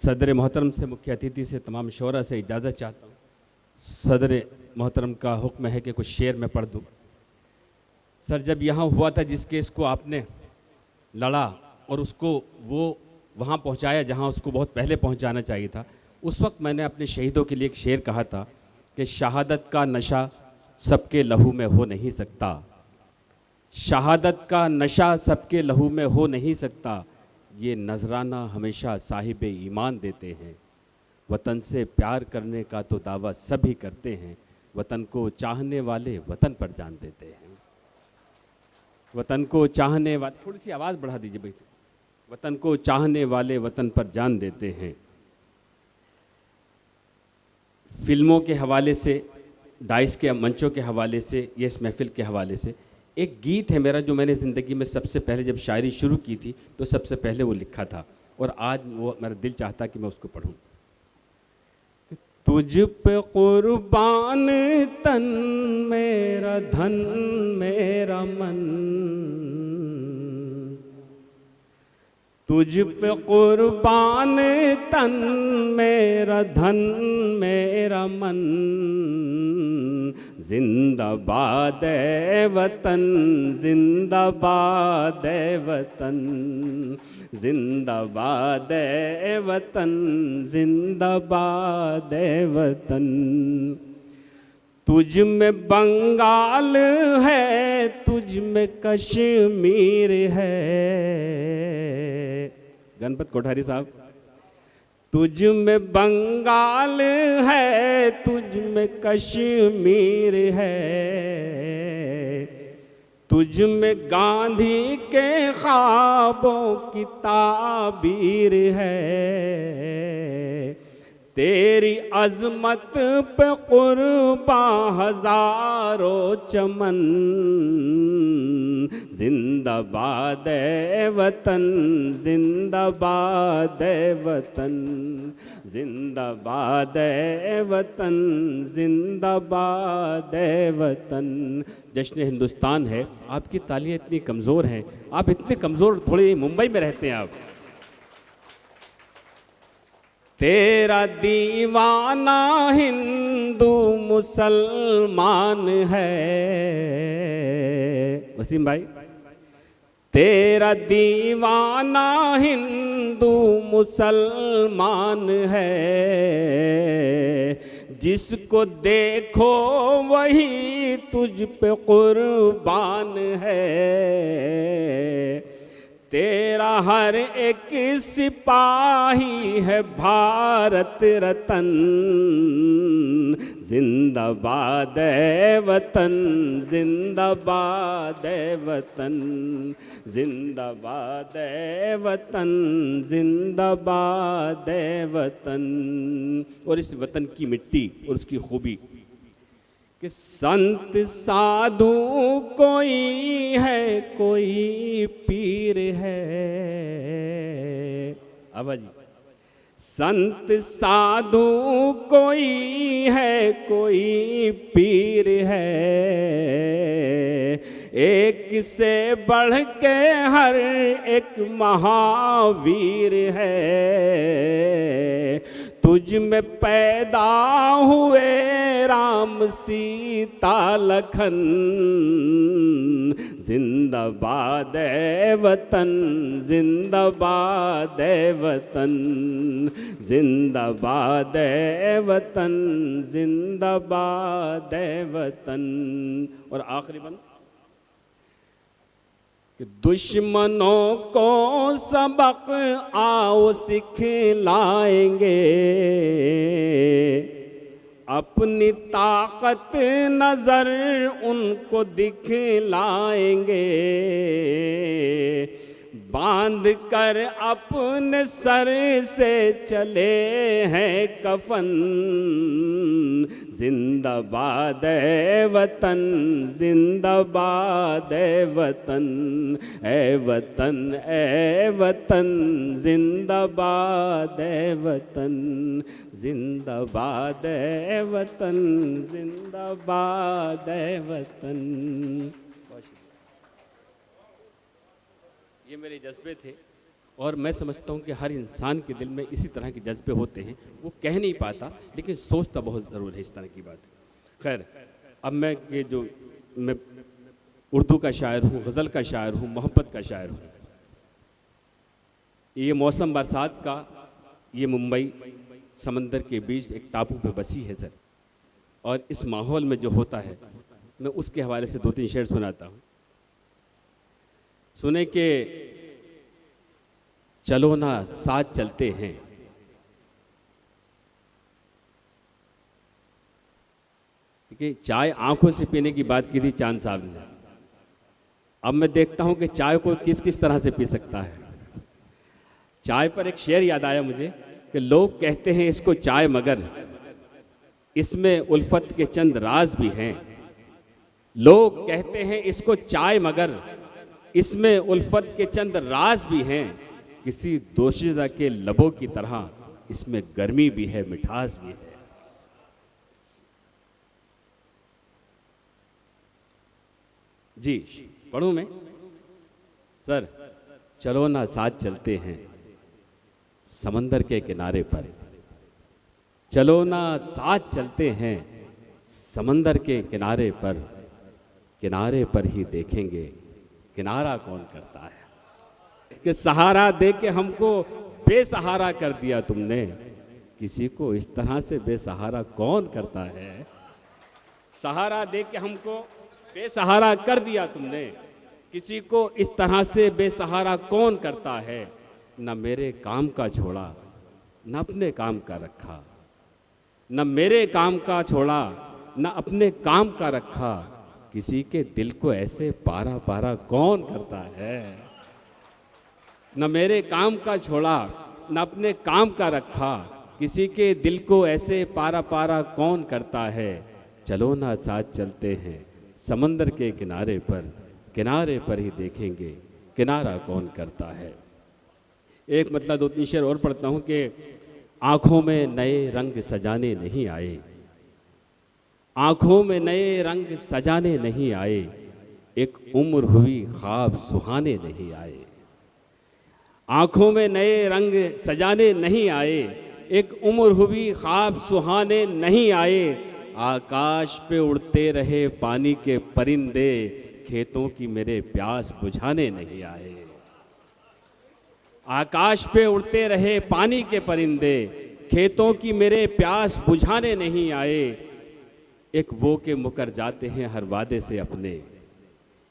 सदर मोहतरम से, मुख्य अतिथि से, तमाम शोरा से इजाज़त चाहता हूँ। सदर मोहतरम का हुक्म है कि कुछ शेर मैं पढ़ दूँ। सर, जब यहाँ हुआ था जिस केस को आपने लड़ा और उसको वो वहाँ पहुँचाया जहाँ उसको बहुत पहले पहुँचाना चाहिए था, उस वक्त मैंने अपने शहीदों के लिए एक शेर कहा था कि शहादत का नशा सबके लहू में हो नहीं सकता, शहादत का नशा सबके लहू में हो नहीं सकता, ये नजराना हमेशा साहिब ईमान देते हैं। वतन से प्यार करने का तो दावा सभी करते हैं, वतन को चाहने वाले वतन पर जान देते हैं। वतन को चाहने वाले, थोड़ी सी आवाज़ बढ़ा दीजिए भाई। वतन को चाहने वाले वतन पर जान देते हैं। फिल्मों के हवाले से, डाइस के मंचों के हवाले से, ये इस महफिल के हवाले से एक गीत है मेरा जो मैंने ज़िंदगी में सबसे पहले जब शायरी शुरू की थी तो सबसे पहले वो लिखा था और आज वो मेरा दिल चाहता कि मैं उसको पढूं। तुझ पे कुर्बान तन मेरा धन मेरा मन, तुझ पे कुर्बान तन मेरा धन मेरा मन, जिंदाबाद है वतन, जिंदाबाद है वतन, जिंदाबाद है वतन, जिंदाबाद है वतन। तुझ में बंगाल है, तुझ में कश्मीर है, गणपत कोठारी साहब। तुझ में बंगाल है, तुझ में कश्मीर है, तुझ में गांधी के ख्वाबों की ताबीर है, तेरी अजमत पे कुर्बान हजारों चमन, जिंदाबाद है वतन, जिंदाबाद है वतन, जिंदाबाद है वतन, जिंदाबाद है वतन। जश्न हिंदुस्तान है। आपकी तालियां इतनी कमज़ोर हैं, आप इतने कमज़ोर, थोड़े मुंबई में रहते हैं आप। तेरा दीवाना हिंदू मुसलमान है, वसीम भाई। तेरा दीवाना हिंदू मुसलमान है, जिसको देखो वही तुझ पे कुर्बान है, तेरा हर एक सिपाही है भारत रतन, जिंदाबाद है वतन, जिंदाबाद है वतन, जिंदाबाद है वतन, जिंदाबाद है वतन। और इस वतन की मिट्टी और उसकी खूबी कि संत साधु कोई है, कोई पीर है, आबा जी। संत साधु कोई है, कोई पीर है, एक से बढ़ के हर एक महावीर है, तुझ में पैदा हुए राम सीता लखन, जिंदाबाद है वतन, जिंदाबाद है वतन, जिंदाबाद है वतन, जिंदाबाद है वतन। और आखिरी बंद कि दुश्मनों को सबक आओ सिखलाएंगे, अपनी ताकत नजर उनको दिखलाएंगे, बांध कर अपने सर से चले हैं कफन, जिंदाबाद है वतन, जिंदाबाद है वतन, ए वतन, ए वतन, जिंदाबाद है वतन, जिंदाबाद है वतन, जिंदाबाद है वतन। ये मेरे जज्बे थे और मैं समझता हूँ कि हर इंसान के दिल में इसी तरह के जज्बे होते हैं, वो कह नहीं पाता लेकिन सोचता बहुत ज़रूर है इस तरह की बात। खैर, अब मैं उर्दू का शायर हूँ, गज़ल का शायर हूँ, मोहब्बत का शायर हूँ। ये मौसम बरसात का, ये मुंबई समंदर के बीच एक टापू पे बसी है सर, और इस माहौल में जो होता है मैं उसके हवाले से 2-3 शेर सुनाता हूँ। सुने कि चलो ना साथ चलते हैं, कि चाय आंखों से पीने की बात की थी चांद साहब ने। अब मैं देखता हूं कि चाय को किस किस तरह से पी सकता है। चाय पर एक शेर याद आया मुझे कि लोग कहते हैं इसको चाय, मगर इसमें उल्फत के चंद राज भी हैं। लोग कहते हैं इसको चाय, मगर इसमें उल्फत के चंद राज भी हैं। किसी दोशीज़ा के लबों की तरह इसमें गर्मी भी है, मिठास भी है। जी पढ़ूं मैं सर? चलो ना साथ चलते हैं समंदर के किनारे पर, चलो ना साथ चलते हैं समंदर के किनारे पर ही देखेंगे किनारा कौन करता है। कि सहारा दे के हमको बेसहारा कर दिया तुमने, किसी को इस तरह से बेसहारा कौन करता है। सहारा दे के हमको बेसहारा कर दिया तुमने, किसी को इस तरह से बेसहारा कौन करता है। न मेरे काम का छोड़ा न अपने काम का रखा, न मेरे काम का छोड़ा न अपने काम का रखा, किसी के दिल को ऐसे पारा पारा कौन करता है। न मेरे काम का छोड़ा न अपने काम का रखा, किसी के दिल को ऐसे पारा पारा कौन करता है। चलो ना साथ चलते हैं समंदर के किनारे पर ही देखेंगे किनारा कौन करता है। एक मतलब 2-3 शेर और पढ़ता हूँ कि आँखों में नए रंग सजाने नहीं आए, आँखों में नए रंग सजाने नहीं आए, एक उम्र हुई ख्वाब सुहाने नहीं आए। आँखों में नए रंग सजाने नहीं आए, एक उम्र हुई ख्वाब सुहाने नहीं आए। आकाश पे उड़ते रहे पानी के परिंदे, खेतों की मेरे प्यास बुझाने नहीं आए। आकाश पे उड़ते रहे पानी के परिंदे, खेतों की मेरे प्यास बुझाने नहीं आए। एक वो के मुकर जाते हैं हर वादे से अपने,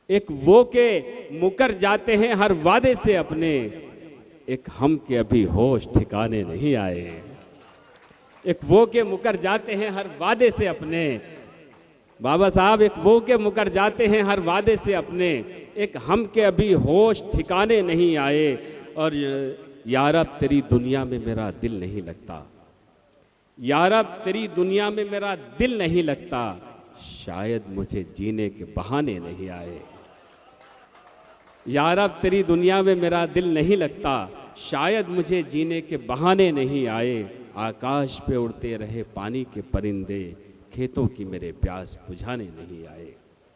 एक वो के मुकर जाते हैं हर वादे से अपने, एक हम के अभी होश ठिकाने नहीं आए। एक वो के मुकर जाते हैं हर वादे से अपने, बाबा साहब, एक वो के मुकर जाते हैं हर वादे से अपने, एक हम के अभी होश ठिकाने नहीं आए। और यारब तेरी दुनिया में मेरा दिल नहीं लगता, यारब तेरी दुनिया में मेरा दिल नहीं लगता, शायद मुझे जीने के बहाने नहीं आए। यारब तेरी दुनिया में मेरा दिल नहीं लगता, शायद मुझे जीने के बहाने नहीं आए। आकाश पे उड़ते रहे पानी के परिंदे, खेतों की मेरे प्यास बुझाने नहीं आए।